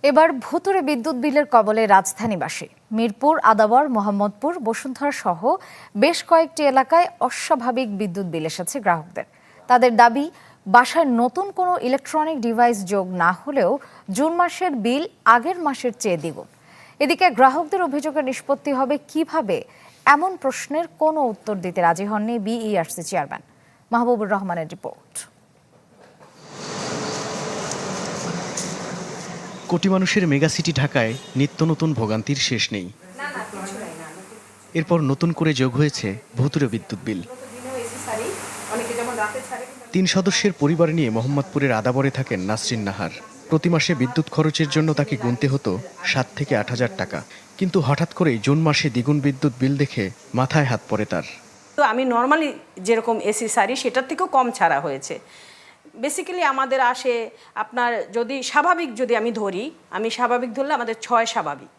এবার ভুতুড়ে বিদ্যুৎ বিলের কবলে রাজধানীবাসী। মিরপুর, আদাবর, মোহাম্মদপুর, বসুন্ধরা সহ বেশ কয়েকটি এলাকায় অস্বাভাবিক বিদ্যুৎ বিল এসেছে গ্রাহকদের। তাদের দাবি, বাসায় নতুন কোনো ইলেকট্রনিক ডিভাইস যোগ না হলেও জুন মাসের বিল আগের মাসের চেয়ে দ্বিগুণ। এদিকে গ্রাহকদের অভিযোগের নিষ্পত্তি হবে কিভাবে, এমন প্রশ্নের কোনো উত্তর দিতে রাজি হননি বিইআরসি চেয়ারম্যান। মাহবুবুর রহমানের রিপোর্ট। কোটি মানুষের মেগাসিটি ঢাকায় নিত্য নতুন ভোগান্তির শেষ নেই। এরপর নতুন করে যোগ হয়েছে ভুতুড়ে বিদ্যুৎ বিল। 3 সদস্যের পরিবার নিয়ে মোহাম্মদপুরের আদাবরে থাকেন নাসরিন নাহার। প্রতি মাসে বিদ্যুৎ খরচের জন্য তাকে গুনতে হতো 7 থেকে 8 হাজার টাকা। কিন্তু হঠাৎ করেই জুন মাসে দ্বিগুণ বিদ্যুৎ বিল দেখে মাথায় হাত পড়ে তার। তো আমি নর্মালি যেরকম এসি সারি সেটার থেকেও কম ছাড়া হয়েছে। বেসিক্যালি আমাদের আসে আপনার যদি আমি ধরলে আমাদের 6 স্বাভাবিক,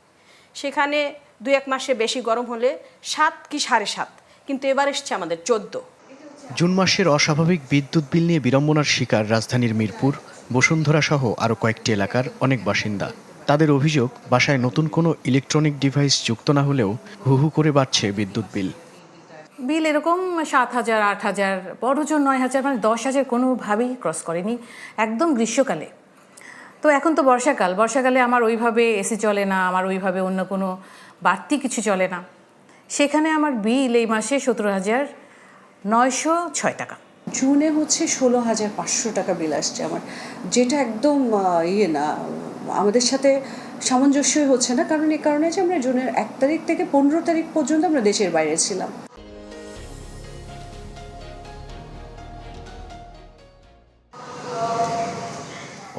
সেখানে 2-1 মাসে বেশি গরম হলে 7 কি 7.5, কিন্তু এবার এসছে আমাদের 14। জুন মাসের অস্বাভাবিক বিদ্যুৎ বিল নিয়ে বিড়ম্বনার শিকার রাজধানীর মিরপুর, বসুন্ধরা সহ আরও কয়েকটি এলাকার অনেক বাসিন্দা। তাদের অভিযোগ, বাসায় নতুন কোনো ইলেকট্রনিক ডিভাইস যুক্ত না হলেও হু হু করে বাড়ছে বিদ্যুৎ বিল। বিল এরকম 7,000, 8,000, বড়জন 9,000, মানে 10,000 কোনোভাবেই ক্রস করেনি, একদম গ্রীষ্মকালে। তো এখন তো বর্ষাকালে আমার ওইভাবে এসি চলে না, আমার ওইভাবে অন্য কোনো বাড়তি কিছু চলে না। সেখানে আমার বিল এই মাসে 17,906 টাকা। জুনে হচ্ছে 16,500 টাকা বিল আসছে আমার, যেটা একদম আমাদের সাথে সামঞ্জস্যই হচ্ছে না। কারণ এই কারণে যে আমরা জুনের 1 তারিখ থেকে 15 তারিখ পর্যন্ত আমরা দেশের বাইরে ছিলাম।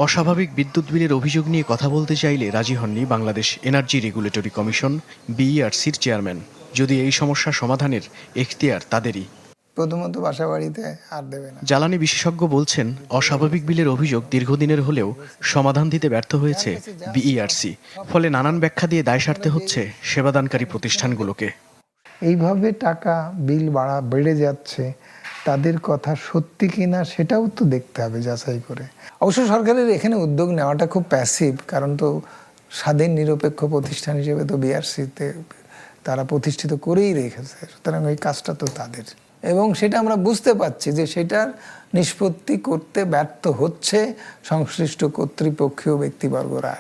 অস্বাভাবিক বিদ্যুৎ বিলের অভিযোগ নিয়ে কথা বলতে চাইলে রাজি হননি বাংলাদেশ এনার্জি রেগুলেটরি কমিশন বিইআরসির চেয়ারম্যান। যদি এই সমস্যা সমাধানের এখতিয়ার তাদেরই। প্রথমত বাসা বাড়িতে আর দেবে না। জ্বালানি বিশেষজ্ঞ বলছেন, অস্বাভাবিক বিলের অভিযোগ দীর্ঘদিনের হলেও সমাধান দিতে ব্যর্থ হয়েছে বিইআরসি। ফলে নানান ব্যাখ্যা দিয়ে দায় সারতে হচ্ছে সেবাদানকারী প্রতিষ্ঠানগুলোকে। এইভাবে টাকা বিল বেড়ে যাচ্ছে, তাদের কথা সত্যি কিনা সেটাও তো দেখতে হবে যাচাই করে। অবশ্য সরকারের এখানে উদ্যোগ নেওয়াটা খুব প্যাসিভ, কারণ তো স্বাধীন নিরপেক্ষ প্রতিষ্ঠান হিসেবে তো বিইআরসিতে তারা প্রতিষ্ঠিত করেই রেখেছে, সুতরাং ওই কাজটা তো তাদের। এবং সেটা আমরা বুঝতে পারছি যে সেটার নিষ্পত্তি করতে ব্যর্থ হচ্ছে সংশ্লিষ্ট কর্তৃপক্ষীয় ব্যক্তিবর্গরা।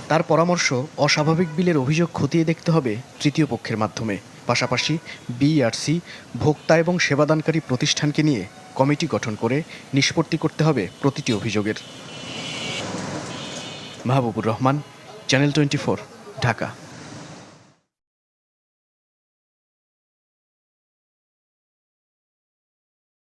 তার পরামর্শ, অস্বাভাবিক বিলের অভিযোগ খতিয়ে দেখতে হবে তৃতীয় পক্ষের মাধ্যমে। পাশাপাশি বিইআরসি, ভোক্তা এবং সেবাদানকারী প্রতিষ্ঠানকে নিয়ে কমিটি গঠন করে নিষ্পত্তি করতে হবে প্রতিটি অভিযোগের। মাহবুবুর রহমান, চ্যানেল 24, ঢাকা।